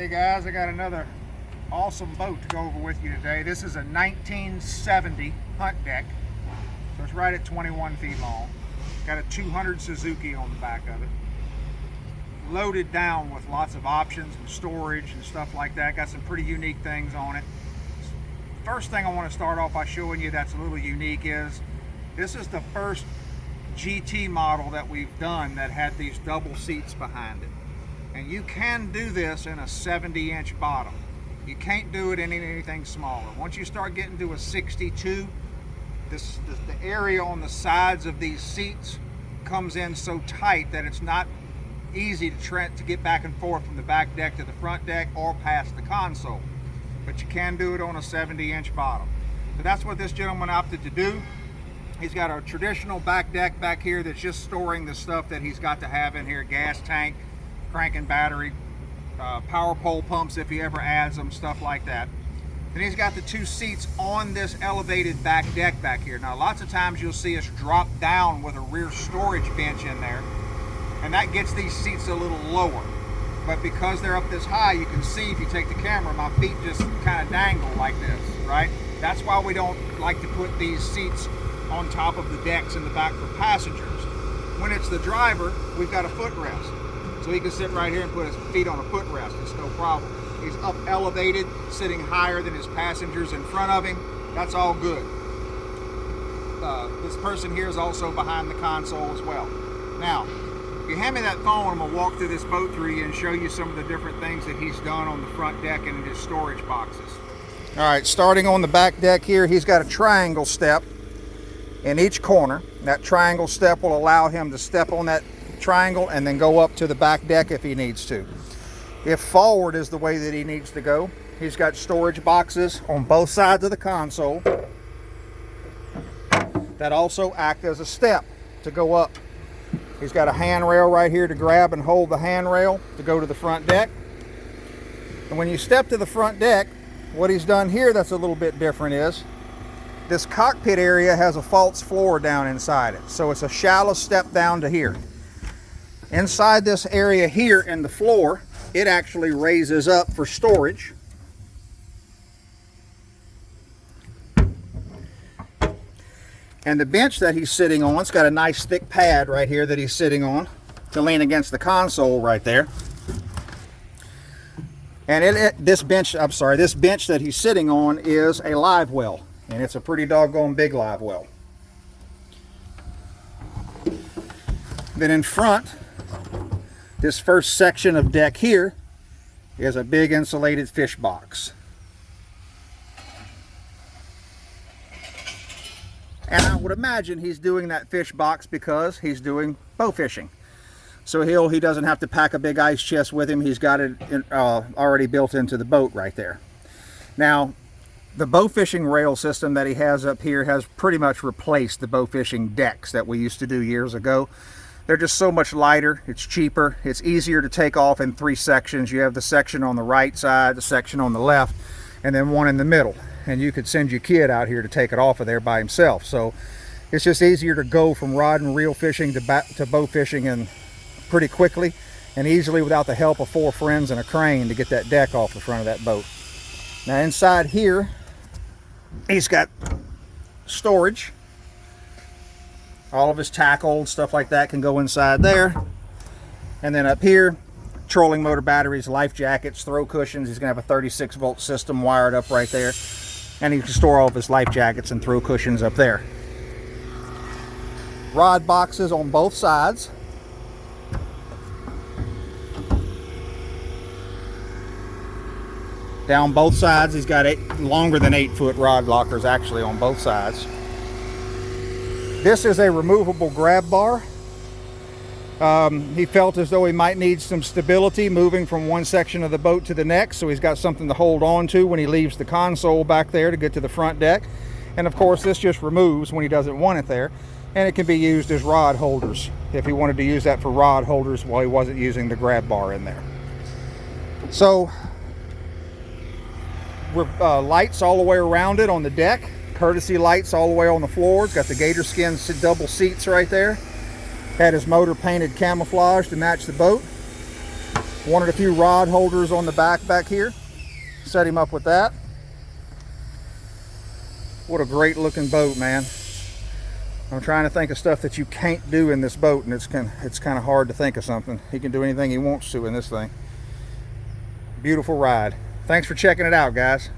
Hey guys, I got another awesome boat to go over with you today. This is a 1970 hunt deck, so it's right at 21 feet long. Got a 200 Suzuki on the back of it. Loaded down with lots of options and storage and stuff like that. Got some pretty unique things on it. First thing I want to start off by showing you that's a little unique is this is the first GT model that we've done that had these double seats behind it. And you can do this in a 70-inch bottom. You can't do it in anything smaller. Once you start getting to a 62, the area on the sides of these seats comes in so tight that it's not easy to get back and forth from the back deck to the front deck or past the console. But you can do it on a 70-inch bottom. So that's what this gentleman opted to do. He's got a traditional back deck back here that's just storing the stuff that he's got to have in here: gas tank, cranking battery, power pole pumps if he ever adds them, stuff like that. And he's got the two seats on this elevated back deck back here. Now lots of times you'll see us drop down with a rear storage bench in there, and that gets these seats a little lower. But because they're up this high, you can see if you take the camera, my feet just kind of dangle like this, right? That's why we don't like to put these seats on top of the decks in the back for passengers. When it's the driver, we've got a footrest. So he can sit right here and put his feet on a footrest. It's no problem. He's up elevated, sitting higher than his passengers in front of him. That's all good. This person here is also behind the console as well. Now, if you hand me that phone, I'm going to walk through this boat through you and show you some of the different things that he's done on the front deck and in his storage boxes. All right, starting on the back deck here, he's got a triangle step in each corner. That triangle step will allow him to step on that triangle and then go up to the back deck if he needs to. If forward is the way that he needs to go, he's got storage boxes on both sides of the console that also act as a step to go up. He's got a handrail right here to grab and hold the handrail to go to the front deck. And when you step to the front deck, what he's done here that's a little bit different is this cockpit area has a false floor down inside it. So it's a shallow step down to here. Inside this area here in the floor, it actually raises up for storage. And the bench that he's sitting on, it's got a nice thick pad right here that he's sitting on to lean against the console right there. And this bench that he's sitting on is a live well, and it's a pretty doggone big live well. Then in front, this first section of deck here is a big insulated fish box. And I would imagine he's doing that fish box because he's doing bow fishing. So he doesn't have to pack a big ice chest with him. He's got it already built into the boat right there. Now, the bow fishing rail system that he has up here has pretty much replaced the bow fishing decks that we used to do years ago. They're just so much lighter, it's cheaper, it's easier to take off in three sections. You have the section on the right side, the section on the left, and then one in the middle. And you could send your kid out here to take it off of there by himself. So it's just easier to go from rod and reel fishing to bow fishing and pretty quickly and easily without the help of 4 friends and a crane to get that deck off the front of that boat. Now inside here, he's got storage. All of his tackle and stuff like that can go inside there. And then up here, trolling motor batteries, life jackets, throw cushions. He's gonna have a 36-volt system wired up right there. And he can store all of his life jackets and throw cushions up there. Rod boxes on both sides. Down both sides, he's got longer than 8-foot rod lockers actually on both sides. This is a removable grab bar. He felt as though he might need some stability moving from one section of the boat to the next, so he's got something to hold on to when he leaves the console back there to get to the front deck. And of course this just removes when he doesn't want it there, and it can be used as rod holders if he wanted to use that for rod holders while he wasn't using the grab bar in there. So lights all the way around it on the deck, courtesy lights all the way on the floor. It's got the gator skin double seats right there. Had his motor painted camouflage to match the boat. Wanted a few rod holders on the back here. Set him up with that. What a great looking boat, man. I'm trying to think of stuff that you can't do in this boat, and it's kind of hard to think of something. He can do anything he wants to in this thing. Beautiful ride. Thanks for checking it out, guys.